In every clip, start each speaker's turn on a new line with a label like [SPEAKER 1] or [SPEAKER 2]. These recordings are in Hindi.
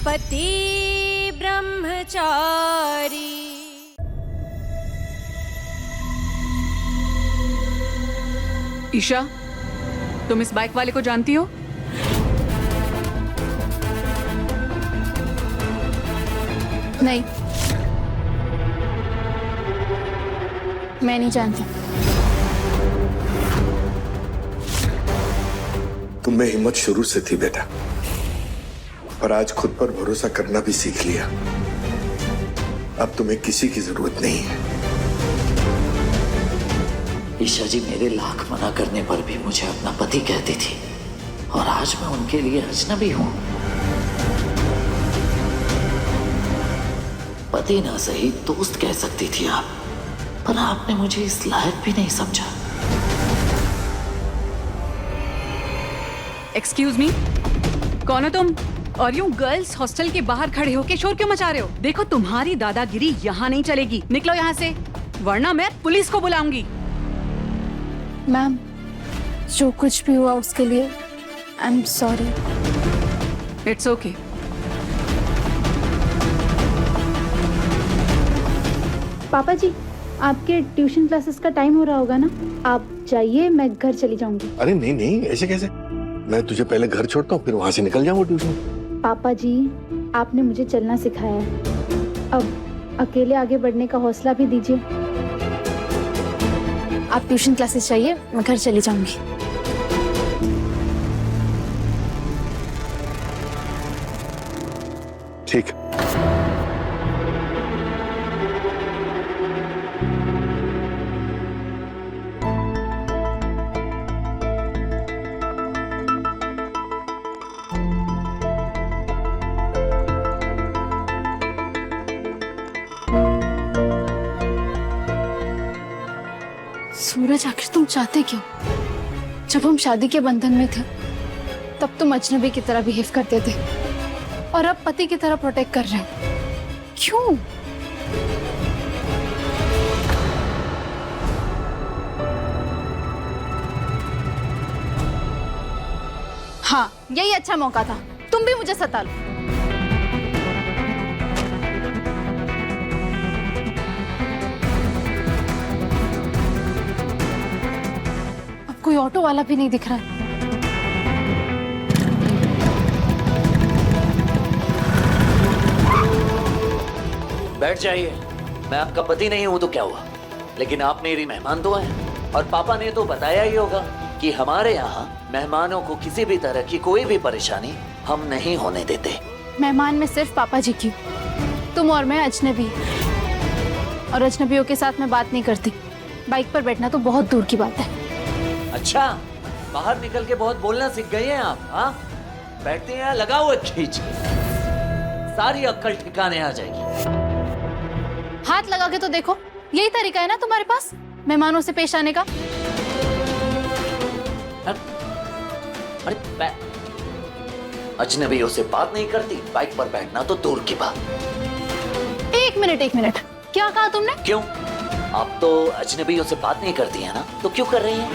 [SPEAKER 1] पति ब्रह्मचारी।
[SPEAKER 2] ईशा, तुम इस बाइक वाले को जानती हो?
[SPEAKER 3] नहीं, मैं नहीं जानती।
[SPEAKER 4] तुम में हिम्मत शुरू से थी बेटा, पर आज खुद पर भरोसा करना भी सीख लिया। अब तुम्हें किसी की जरूरत नहीं है।
[SPEAKER 5] ईशा जी मेरे लाख मना करने पर भी मुझे अपना पति कहती थी, और आज मैं उनके लिए अजनबी हूं। पति ना सही दोस्त कह सकती थी आप, पर आपने मुझे इस लायक भी नहीं समझा।
[SPEAKER 2] एक्सक्यूज मी, कौन हो तुम? और यूं गर्ल्स हॉस्टल के बाहर खड़े होके शोर क्यों मचा रहे हो? देखो तुम्हारी दादागिरी यहाँ नहीं चलेगी, निकलो यहाँ से, वरना मैं पुलिस को बुलाऊंगी।
[SPEAKER 3] मैम, जो कुछ भी हुआ उसके लिए I am sorry.
[SPEAKER 2] It's okay.
[SPEAKER 6] पापा जी, आपके ट्यूशन क्लासेस का टाइम हो रहा होगा ना, आप जाइए, मैं घर चली जाऊंगी।
[SPEAKER 4] अरे नहीं नहीं, ऐसे कैसे? मैं तुझे पहले घर छोड़ता हूँ, फिर वहां से निकल जाऊंगा ट्यूशन।
[SPEAKER 6] पापा जी, आपने मुझे चलना सिखाया है, अब अकेले आगे बढ़ने का हौसला भी दीजिए।
[SPEAKER 3] आप ट्यूशन क्लासेस जाइए, मैं घर चली जाऊंगी।
[SPEAKER 4] ठीक।
[SPEAKER 3] सूरज, आखिर तुम चाहते क्यों? जब हम शादी के बंधन में थे तब तुम अजनबी की तरह बिहेव करते थे, और अब पति की तरह प्रोटेक्ट कर रहे हो। क्यों? हाँ, यही अच्छा मौका था, तुम भी मुझे सता लो। कोई ऑटो वाला भी नहीं दिख रहा है।
[SPEAKER 5] बैठ जाइए। मैं आपका पति नहीं हूं तो क्या हुआ, लेकिन आप मेरी मेहमान तो हैं, और पापा ने तो बताया ही होगा कि हमारे यहाँ मेहमानों को किसी भी तरह की कोई भी परेशानी हम नहीं होने देते।
[SPEAKER 3] मेहमान में सिर्फ पापा जी की, तुम और मैं अजनबी, और अजनबियों के साथ मैं बात नहीं करती। बाइक पर बैठना तो बहुत दूर की बात है।
[SPEAKER 5] अच्छा, बाहर निकल के बहुत बोलना सीख गए हैं आप? हाँ, बैठते हैं, लगा हुआ खींच के, सारी अक्कल ठिकाने आ जाएगी।
[SPEAKER 3] हाथ लगा के तो देखो, यही तरीका है ना तुम्हारे पास मेहमानों से पेश आने का?
[SPEAKER 5] अरे अजनबियों से बात नहीं करती, बाइक पर बैठना तो दूर की बात।
[SPEAKER 3] एक मिनट, क्या कहा तुमने?
[SPEAKER 5] क्यों? आप तो अजनबियों से बात नहीं करती है ना, तो क्यों कर रही हैं?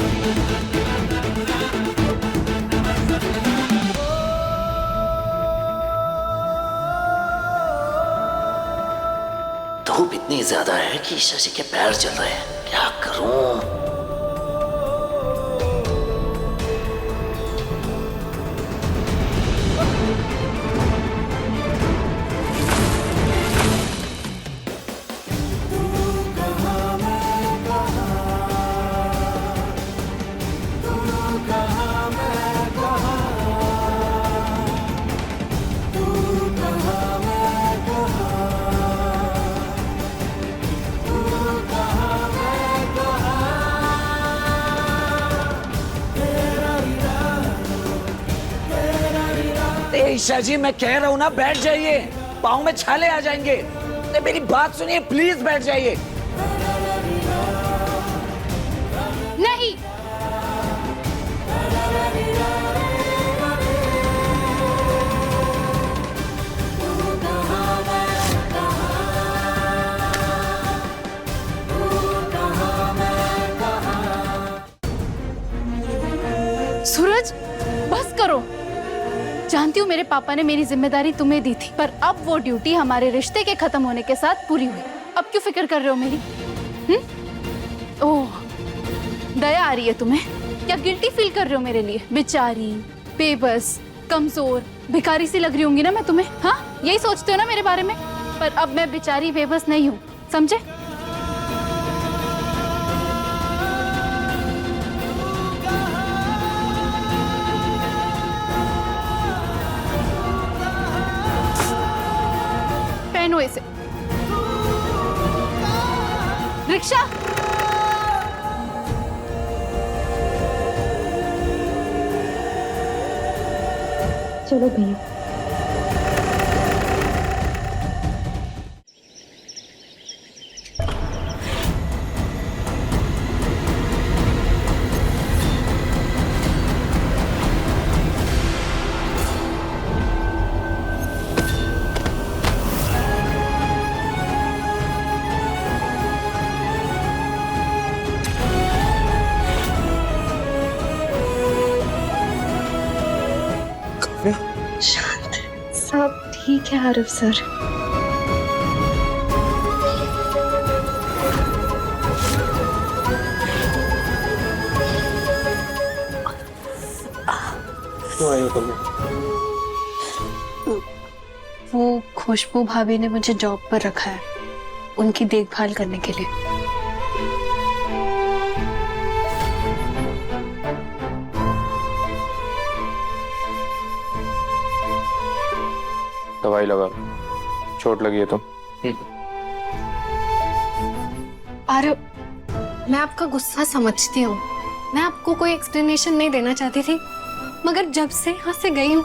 [SPEAKER 5] धूप इतनी ज्यादा है कि ईशा जी के पैर जल रहे हैं, क्या करूं? ईशा जी, मैं कह रहा हूँ ना, बैठ जाइए, पाँव में छाले आ जाएंगे। मेरी बात सुनिए, प्लीज बैठ जाइए।
[SPEAKER 3] नहीं, जानती हूँ मेरे पापा ने मेरी जिम्मेदारी तुम्हें दी थी, पर अब वो ड्यूटी हमारे रिश्ते के खत्म होने के साथ पूरी हुई। अब क्यों फिक्र कर रहे हो मेरी? ओह, दया आ रही है तुम्हें? या गिल्टी फील कर रहे हो मेरे लिए? बेचारी, बेबस, कमजोर, भिखारी सी लग रही होंगी ना मैं तुम्हें? हाँ, यही सोचते हो ना मेरे बारे में? पर अब मैं बेचारी बेबस नहीं हूँ, समझे? पहनो इसे। रिक्शा।
[SPEAKER 6] चलो भैया। शांत, सब ठीक है आरव सर। वो खुशबू भाभी ने मुझे जॉब पर रखा है, उनकी देखभाल करने के लिए।
[SPEAKER 1] दवाई लगा, चोट लगी है तो।
[SPEAKER 7] आरव, मैं आपका गुस्सा समझती हूँ। मैं आपको कोई एक्सप्लेनेशन नहीं देना चाहती थी, मगर जब से यहाँ से गई हूँ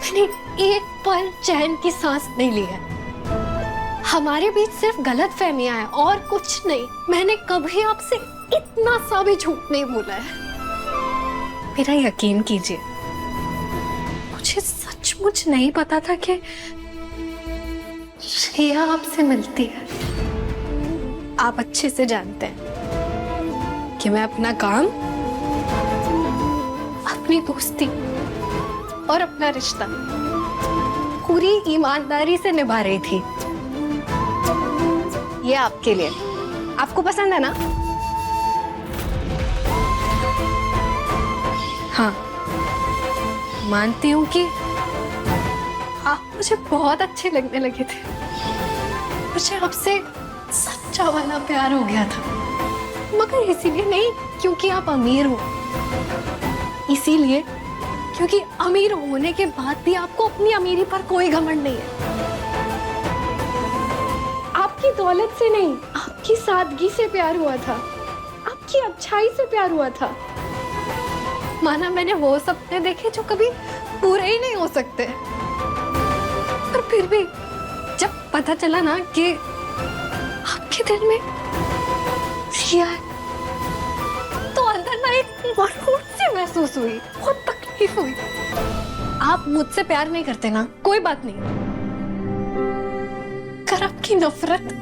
[SPEAKER 7] मैंने एक पल चैन की सांस नहीं ली है। हमारे बीच सिर्फ गलतफहमियां हैं और कुछ नहीं। मैंने कभी आपसे इतना सा भी झूठ नहीं बोला है। मेरा यकीन कीजिए, मुझे सचमुच नहीं पता था कि श्रेया आपसे मिलती है। आप अच्छे से जानते हैं कि मैं अपना काम, अपनी दोस्ती और अपना रिश्ता पूरी ईमानदारी से निभा रही थी। ये आपके लिए, आपको पसंद है ना? हाँ, मानती हूँ कि आप मुझे बहुत अच्छे लगने लगे थे। मुझे आपसे सच्चा वाला प्यार हो गया था, मगर इसीलिए नहीं क्योंकि आप अमीर हो, इसीलिए क्योंकि अमीर होने के बाद भी आपको अपनी अमीरी पर कोई घमंड नहीं है। आपकी दौलत से नहीं, आपकी सादगी से प्यार हुआ था, आपकी अच्छाई से प्यार हुआ था। माना मैंने वो सपने देखे जो कभी पूरे ही नहीं हो सकते, पर फिर भी जब पता चला ना कि आपके दिल में रिया है, तो अंदर ना एक मरहूट सी महसूस हुई, बहुत तकलीफ हुई। आप मुझसे प्यार नहीं करते ना, कोई बात नहीं, कर आपकी नफरत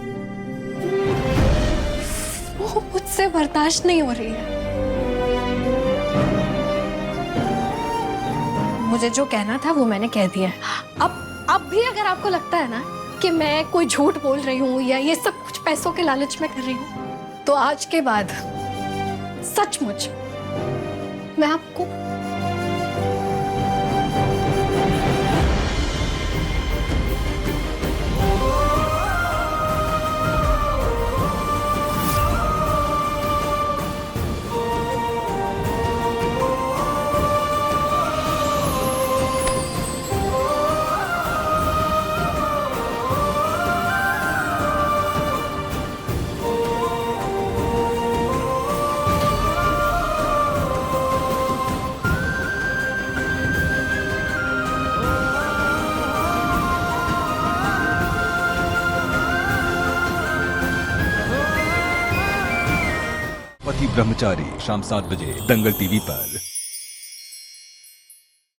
[SPEAKER 7] वो मुझसे बर्दाश्त नहीं हो रही है। मुझे जो कहना था वो मैंने कह दिया। अब भी अगर आपको लगता है ना कि मैं कोई झूठ बोल रही हूँ या ये सब कुछ पैसों के लालच में कर रही हूँ, तो आज के बाद सचमुच मैं आपको
[SPEAKER 8] पति ब्रह्मचारी शाम 7 बजे दंगल टीवी पर।